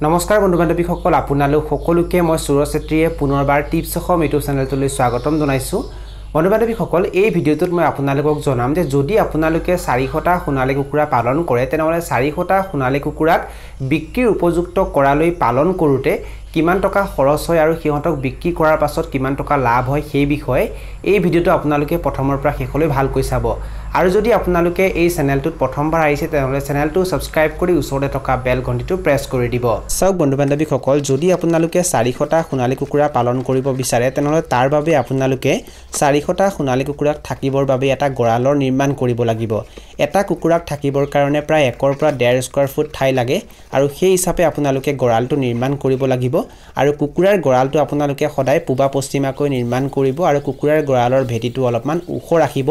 নমস্কাৰ বন্ধু বান্ধৱীসকল আপোনালোক সকলোকে মই সুৰজ চেত্ৰীয়ে পুনৰবাৰ টিপছ অসম ইউটিউব চেনেলটোলৈ স্বাগতম জনাইছো বন্ধু বান্ধৱীসকল এই ভিডিঅ'টোত মই আপোনালোকক জনাম যে যদি আপোনালোকে 400টা সোণালী কুকুৰা পালন কৰে তেনেহলে 400টা সোণালী কুকুৰাক বিক্ৰীৰ উপযুক্ত কৰালৈ পালন কৰোতে কিমান টকা খৰচ হয় আৰু সিহঁতক বিক্ৰী কৰাৰ পাছত কিমান টকা লাভ হয় সেই বিষয়ে এই ভিডিঅ'টো আপোনালোকে প্ৰথমৰ পৰা শেষলৈ ভালকৈ চাব আৰু যদি আপোনালোকে এই চেনেলটোত প্ৰথমবাৰ আহিছে তেনেহলে চেনেলটো সাবস্ক্ৰাইব কৰি ওচৰতে থকা বেল ঘণ্টিটো প্ৰেছ কৰি দিব সব বন্ধু বান্ধৱীসকল যদি আপোনালোকে 400টা সোণালী কুকুৰা পালন কৰিব বিচাৰে তেনেহলে তাৰ বাবে আপোনালোকে 400টা সোণালী কুকুৰাক থাকিবৰ বাবে এটা গৰালৰ নিৰ্মাণ কৰিব লাগিব এটা কুকুৰাক থাকিবৰ কাৰণে প্ৰায় 1 পৰা 1.5 স্কয়াৰ ফুট ঠাই লাগে আৰু সেই হিচাপে আপোনালোকে গৰালটো নিৰ্মাণ কৰিব লাগিব আৰু কুকুৰাৰ গৰালটো আপোনালোকে সদায় পূবা পশ্চিমাকৈ নিৰ্মাণ কৰিব আৰু কুকুৰাৰ গৰালৰ ভেটিটো অলপমান ওখ ৰাখিব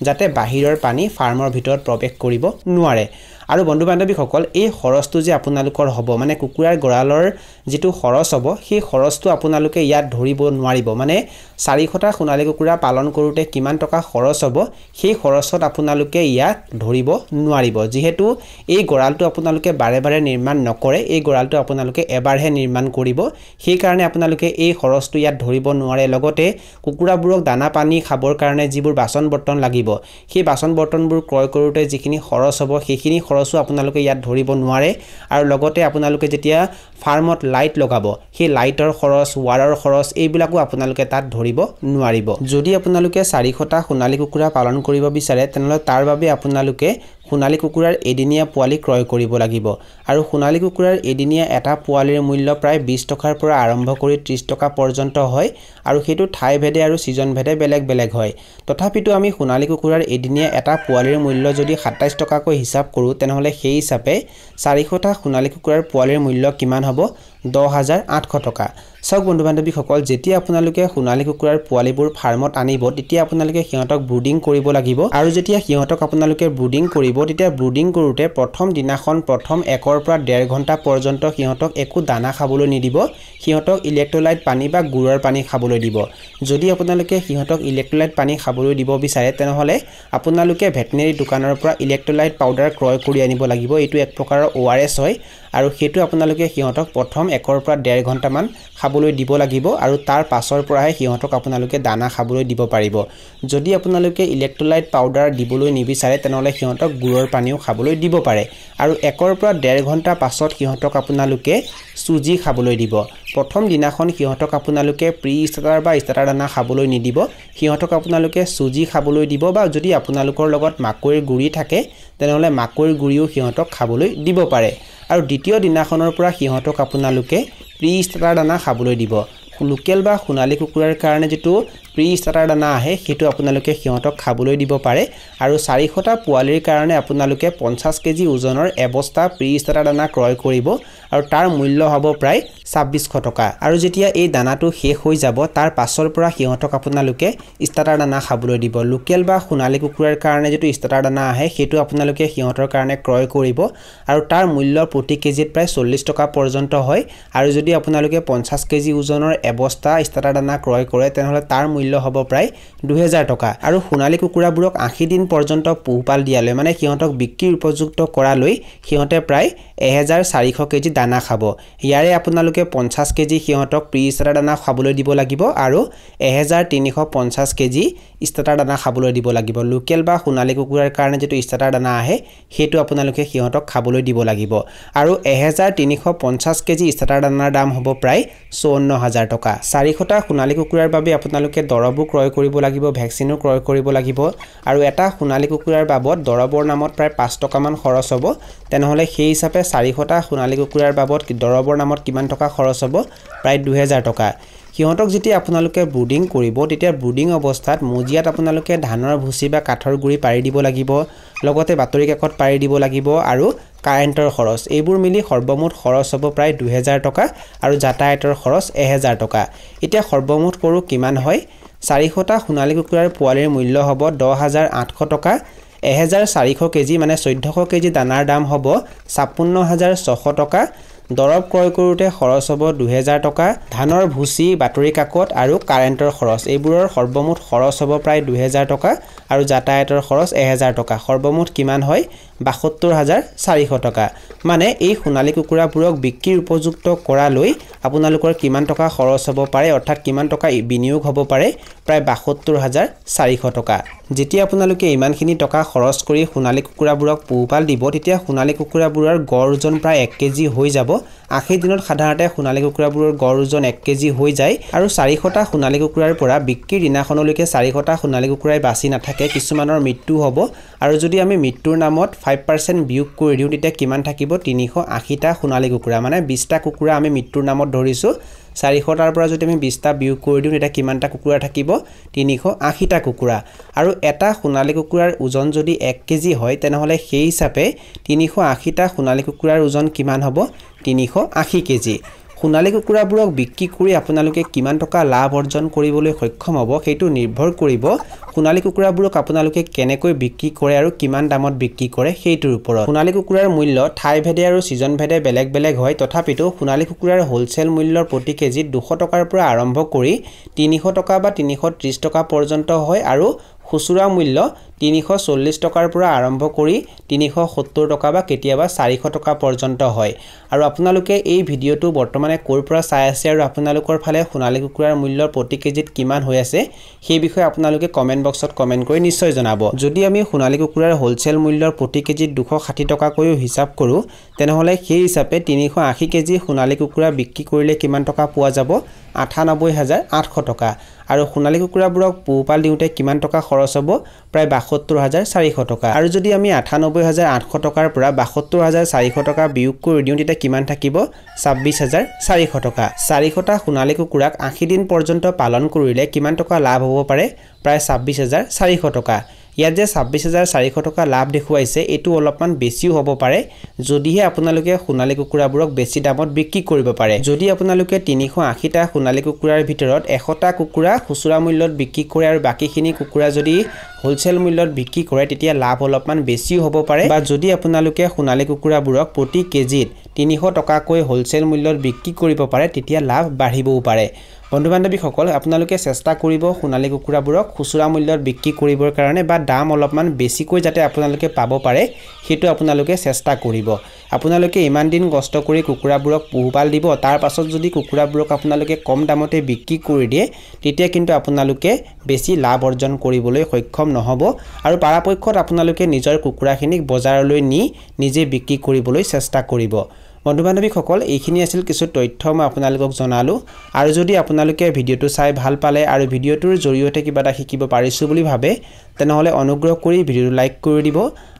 যাতে বাহিৰৰ পানী ফাৰ্মৰ ভিতৰত প্ৰৱেশ কৰিব নোৱাৰে আৰু বন্ধু বান্ধৱীসকল এই খৰচটো যে আপোনালোকৰ হ'ব মানে কুকুৰাৰ গৰালৰ যেটো খৰচ হ'ব সেই খৰচটো আপোনালোকে ইয়াত ধৰিব নোৱাৰিব মানে 400টা সোণালী কুকুৰা পালন কৰোতে কিমান টকা খৰচ হ'ব সেই খৰচত আপোনালোকে ইয়াত ধৰিব নোৱাৰিব যেহেতু এই গৰালটো আপোনালোকে বাৰে বাৰে নিৰ্মাণ নকৰে এই গৰালটো আপোনালোকে এবাৰহে নিৰ্মাণ কৰিব সেই কাৰণে আপোনালোকে এই খৰচটো ইয়াত ধৰিব নোৱাৰে লগতে কুকুৰাবোৰক দানা পানী খাবৰ কাৰণে যিবোৰ বাচন বৰ্তন লাগিব সেই বাচন বৰ্তনবোৰ ক্ৰয় কৰোতে যিখিনি খৰচ হ'ব সেইখিনি খৰচো আপোনালোকে ইয়াত ধৰিব নোৱাৰে আৰু লগতে আপোনালোকে যেতিয়া ফাৰ্মত লাইট লগাব সেই লাইটৰ খৰচ ৱাৰৰ খৰচ এইবিলাকো আপোনালোকে তাত ধৰিব নোৱাৰিব যদি আপোনালোকে 400টা সোণালী কুকুৰা পালন কৰিব বিচাৰে তেনেহলে তাৰ বাবে আপোনালোকে সোণালী কুকুৰাৰ এদিনীয়া পোৱালি ক্ৰয় কৰিব লাগিব আৰু সোণালী কুকুৰাৰ এদিনীয়া এটা পোৱালিৰ মূল্য প্ৰায় 20 টকাৰ পৰা আৰম্ভ কৰি 30 টকা পৰ্যন্ত হয় আৰু হেতু ঠাই ভেদে আৰু সিজন ভেদে বেলেগ বেলেগ হয় তথাপিতো আমি সোণালী কুকুৰাৰ এদিনীয়া এটা পোৱালিৰ মূল্য যদি 27 টকাকৈ হিচাপ কৰো তেনেহলে সেই হিচাপে 400টা সোণালী কুকুৰাৰ পোৱালিৰ মূল্য কিমান হ'ব 10800 টকা সব বন্ধু বান্ধৱীসকল যেতিয়া আপোনালোকে সোণালী কুকুৰাৰ পোৱালিবোৰ ফাৰ্মত আনিব তেতিয়া আপোনালোকে সিহঁতক ব্ৰুডিং কৰিব লাগিব আৰু যেতিয়া সিহঁতক আপোনালোকে ব্ৰুডিং কৰিব তেতিয়া ব্ৰুডিং কৰোতে প্ৰথম দিনাখন প্ৰথম 1 পৰা 1.5 ঘণ্টা পৰ্যন্ত সিহঁতক একো দানা খাবলৈ নিদিব সিহঁতক ইলেক্ট্ৰোলাইট পানী বা গুৰৰ পানী খাবলৈ দিব যদি আপোনালোকে সিহঁতক ইলেক্ট্ৰোলাইট পানী খাবলৈ দিব বিচাৰে তেনেহলে আপোনালোকে ভেটেনেৰী দোকানৰ পৰা ইলেক্ট্ৰোলাইট পাউডাৰ ক্ৰয় কৰি আনিব লাগিব এটো এক প্ৰকাৰৰ ORS হয় আৰু হেতু আপোনালোকে সিহঁতক প্ৰথম 1 পৰা 1.5 ঘণ্টা মান খাবলৈ দিব লাগিব আৰু তাৰ পাছৰ পৰাহে সিহঁতক আপোনালোকে দানা খাবলৈ দিব পাৰিব যদি আপোনালোকে ইলেক্ট্ৰোলাইট পাউডাৰ দিবলৈ নিবিচাৰে তেনেহলে সিহঁতক গুৰৰ পানীও খাবলৈ দিব পাৰে আৰু 1 পৰা 1.5 ঘণ্টা পাছত সিহঁতক আপোনালোকে সুজি খাবলৈ দিব প্ৰথম দিনাখন সিহঁতক আপোনালোকে প্ৰি স্টাৰ্টাৰ বা স্টাৰ্টাৰ দানা খাবলৈ নিদিব সিহঁতক আপোনালোকে সুজি খাবলৈ দিব বা যদি আপোনালোকৰ লগত মাকৈৰ গুৰি থাকে তেনেহলে মাকৈৰ গুৰিও সিহঁতক খাবলৈ দিব পাৰে আৰু দ্বিতীয় দিনাখনৰ পৰা সিহঁতক আপোনালোকে প্ৰি স্টাৰ্টাৰ দানা খাবলৈ দিব লোকেল বা সোণালী কুকুৰাৰ কাৰণে যেটো প্ৰি স্টাৰ্টাৰ দানা আহে হেতু আপোনালোকে সিহঁতক খাবলৈ দিব পাৰে আৰু 400টা পোৱালিৰ কাৰণে আপোনালোকে 50 কেজি ওজনৰ এবস্তা প্ৰি স্টাৰ্টাৰ দানা ক্ৰয় কৰিব আৰু তাৰ মূল্য হ'ব প্ৰায় 2600 টকা আৰু যেতিয়া এই দানাটো শেষ হৈ যাব তাৰ পাছৰ পৰা সিহঁতক আপোনালোকে স্টাৰ্টাৰ দানা খাবলৈ দিব লোকেল বা সোণালী কুকুৰাৰ কাৰণে যেটো স্টাৰ্টাৰ দানা আহে হেতু আপোনালোকে সিহঁতৰ কাৰণে ক্ৰয় কৰিব আৰু তাৰ মূল্য প্ৰতি কেজিত প্ৰায় 40 টকা পৰ্যন্ত হয় আৰু যদি আপোনালোকে 50 কেজি ওজনৰ এবস্তা স্টাৰ্টাৰ দানা ক্ৰয় কৰে তেনেহলে তাৰ মূল্য হ'ব প্ৰায় 2000 টকা আৰু সোণালী কুকুৰাবোৰক 80 দিন পৰ্যন্ত পোহপাল দিয়ালৈ মানে সিহঁতক বিক্ৰীৰ উপযুক্ত কৰালৈ সিহঁতে প্ৰায় 1400 কেজি দানা খাব ইয়াৰে আপোনালোকে 50 কেজি সিহঁতক প্ৰি স্টাৰ্টাৰ দানা খাবলৈ দিব লাগিব আৰু 1350 কেজি স্টাৰ্টাৰ দানা খাবলৈ দিব লাগিব লোকেল বা সোণালী কুকুৰাৰ কাৰণে যেটো স্টাৰ্টাৰ দানা আহে হেতু আপোনালোকে সিহঁতক খাবলৈ দিব লাগিব আৰু 1350 কেজি স্টাৰ্টাৰ দানাৰ দাম হ'ব প্ৰায় 54000 টকা 400টা সোণালী কুকুৰাৰ বাবে আপোনালোকে দৰবো ক্ৰয় কৰিব লাগিব ভ্যাকচিনো ক্ৰয় কৰিব লাগিব আৰু এটা সোণালী কুকুৰাৰ বাবদ দৰবৰ নামত প্ৰায় 5 টকা মান খৰচ হ'ব তেনেহলে সেই হিচাপে 400টা সোণালী কুকুৰাৰ বাবদ দৰবৰ নামত কিমান টকা খৰচ হ'ব প্ৰায় 2000 টকা সিহঁতক যেতিয়া আপোনালোকে ব্ৰুডিং কৰিব তেতিয়া ব্ৰুডিং অৱস্থাত মজিয়াত আপোনালোকে ধানৰ ভুচি বা কাঠৰ গুৰি পাৰি দিব লাগিব লগতে বাতৰি কাকত পাৰি দিব লাগিব আৰু কাৰেন্টৰ খৰচ এইবোৰ মিলি সৰ্বমুঠ খৰচ হ'ব প্ৰায় 2000 টকা আৰু যাতায়াতৰ খৰচ 1000 টকা এতিয়া সৰ্বমুঠ কৰো কিমান হয় 400টা সোণালী কুকুৰাৰ পোৱালিৰ মূল্য হ'ব 10800 টকা 1400 কেজি মানে 1400 কেজি দানাৰ দাম হ'ব 56600 টকা দৰব ক্ৰয় কৰোঁতে খৰচ হ'ব 2000 টকা ধানৰ ভুচি বাতৰি কাকত আৰু কাৰেণ্টৰ খৰচ এইবোৰৰ সৰ্বমুঠ খৰচ হ'ব প্ৰায় 2000 টকা আৰু যাতায়াতৰ খৰচ 1000 টকা সৰ্বমুঠ কিমান হয় 72400 টকা মানে এই সোণালী কুকুৰাবোৰক বিক্ৰীৰ উপযুক্ত কৰালৈ আপোনালোকৰ কিমান টকা খৰচ হ'ব পাৰে অৰ্থাৎ কিমান টকা বিনিয়োগ হ'ব পাৰে প্ৰায় 72400 টকা যেতিয়া আপোনালোকে ইমানখিনি টকা খৰচ কৰি সোণালী কুকুৰাবোৰক পোহপাল দিব তেতিয়া সোণালী কুকুৰাবোৰৰ গড় ওজন প্ৰায় 1 কেজি হৈ যাব 80 দিনত সাধাৰণতে সোণালী কুকুৰাবোৰৰ গড় ওজন 1 কেজি হৈ যায় আৰু 400টা সোণালী কুকুৰাৰ পৰা বিক্ৰীৰ দিনাখনলৈকে 400টা সোণালী কুকুৰাই বাছি নাথাকে কিছুমানৰ মৃত্যু হ'ব আৰু যদি আমি মৃত্যুৰ নামত 5% বিয়োগ কৰি দিওঁ তেতিয়া কিমান থাকিব 380টা সোণালী কুকুৰা মানে 20টা কুকুৰা আমি মৃত্যুৰ নামত ধৰিছো 400টাৰ পৰা যদি আমি 20টা বিয়োগ কৰি দিওঁ তেতিয়া কিমানটা কুকুৰা থাকিব 380টা কুকুৰা আৰু এটা সোণালী কুকুৰাৰ ওজন যদি 1 কেজি হয় তেনেহলে সেই হিচাপে 380টা সোণালী কুকুৰাৰ ওজন কিমান হ'ব 380 কেজি সোণালী কুকুৰাবোৰক বিক্ৰী কৰি আপোনালোকে কিমান টকা লাভ অৰ্জন কৰিবলৈ সক্ষম হ'ব সেইটো নিৰ্ভৰ কৰিব সোণালী কুকুৰাবোৰক আপোনালোকে কেনেকৈ বিক্ৰী কৰে আৰু কিমান দামত বিক্ৰী কৰে সেইটোৰ ওপৰত সোণালী কুকুৰাৰ মূল্য ঠাই ভেদে আৰু সিজন ভেদে বেলেগ বেলেগ হয় তথাপিতো সোণালী কুকুৰাৰ হোলসেল মূল্যৰ প্ৰতি কেজিত 200 টকাৰ পৰা আৰম্ভ কৰি 300 টকা বা 330 টকা পৰ্যন্ত হয় আৰু খুচুৰা মূল্য 340 টকাৰ পৰা আৰম্ভ কৰি 370 টকা বা কেতিয়াবা 400 টকা পৰ্যন্ত হয় আৰু আপোনালোকে এই ভিডিওটো বৰ্তমানে কোৰ পৰা চাই আছে আৰু আপোনালোকৰ ফালে সোণালী কুকুৰাৰ মূল্যৰ প্ৰতি কেজিত কিমান হৈ আছে সেই বিষয়ে আপোনালোকে কমেন্ট বক্সত কমেন্ট কৰি নিশ্চয় জনাব যদি আমি সোণালী কুকুৰাৰ হোলসেল মূল্যৰ প্ৰতি কেজিত 260 টকা কৈও হিচাপ কৰো তেনেহলে সেই হিচাপে 380 কেজি সোণালী কুকুৰা বিক্ৰী কৰিলে কিমান টকা পোৱা যাব 98800 টকা আৰু সোণালী কুকুৰাবোৰক পোহপাল দিওঁতে কিমান টকা খৰচ হ'ব প্ৰায় 72400 টকা আৰু যদি আমি 98800 টকাৰ পৰা 72400 টকা বিয়োগ কৰি দিওঁ তেতিয়া কিমান থাকিব 26400 টকা 400টা সোণালী কুকুৰাক 80 দিন পৰ্যন্ত পালন কৰিলে কিমান টকা লাভ হ'ব পাৰে প্ৰায় 26400 টকা ইয়াত যে 26400 টকা লাভ দেখুৱাইছে এটো অলপমান বেছিও হ'ব পাৰে যদিহে আপোনালোকে সোণালী কুকুৰাবোৰক বেছি দামত বিক্ৰী কৰিব পাৰে যদি আপোনালোকে 380টা সোণালী কুকুৰাৰ ভিতৰত 100টা কুকুৰা খুচুৰা মূল্যত বিক্ৰী কৰে আৰু বাকিখিনি কুকুৰা যদি হোলসেল মূল্যত বিক্ৰী কৰে তেতিয়া লাভ অলপমান বেছিও হ'ব পাৰে বা যদি আপোনালোকে সোণালী কুকুৰাবোৰক প্ৰতি কেজিত 300 টকাকৈ হোলসেল মূল্যত বিক্ৰী কৰিব পাৰে তেতিয়া লাভ বাঢ়িবও পাৰে বন্ধু-বান্ধৱীসকল আপোনালোকে চেষ্টা কৰিব সোণালী কুকুৰাবোৰক খুচুৰা মূল্যত বিক্ৰী কৰিবৰ কাৰণে বা দাম অলপমান বেছিকৈ যাতে আপোনালোকে পাব পাৰে হেতু আপোনালোকে চেষ্টা কৰিব আপোনালোকে ইমান দিন কষ্ট কৰি কুকুৰাবোৰক পোহপাল দিব তাৰ পাছত যদি কুকুৰাবোৰক আপোনালোকে কম দামতে বিক্ৰী কৰি দিয়ে তেতিয়া কিন্তু আপোনালোকে বেছি লাভ অৰ্জন কৰিবলৈ সক্ষম নহব আৰু পৰাপক্ষত আপোনালোকে নিজৰ কুকুৰাখিনিক বজাৰলৈ নি নিজে বিক্ৰী কৰিবলৈ চেষ্টা কৰিব বন্ধু-বান্ধৱীসকল এইখিনি আছিল কিছু তথ্য মই আপোনালোকক জনালো আৰু যদি আপোনালোকে ভিডিওটো চাই ভাল পালে আৰু ভিডিওটোৰ জৰিয়তে কিবা এটা শিকিব পাৰিছো বুলি ভাবে তেনেহলে অনুগ্ৰহ কৰি ভিডিওটো লাইক কৰি দিব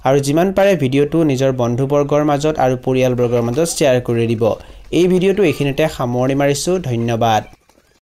আৰু যিমান পাৰে ভিডিওটো নিজৰ বন্ধুবৰ্গৰ মাজত আৰু পৰিয়ালবৰ্গৰ মাজত শ্বেয়াৰ কৰি দিব এই ভিডিওটো এইখিনিতে সামৰণি মাৰিছো ধন্যবাদ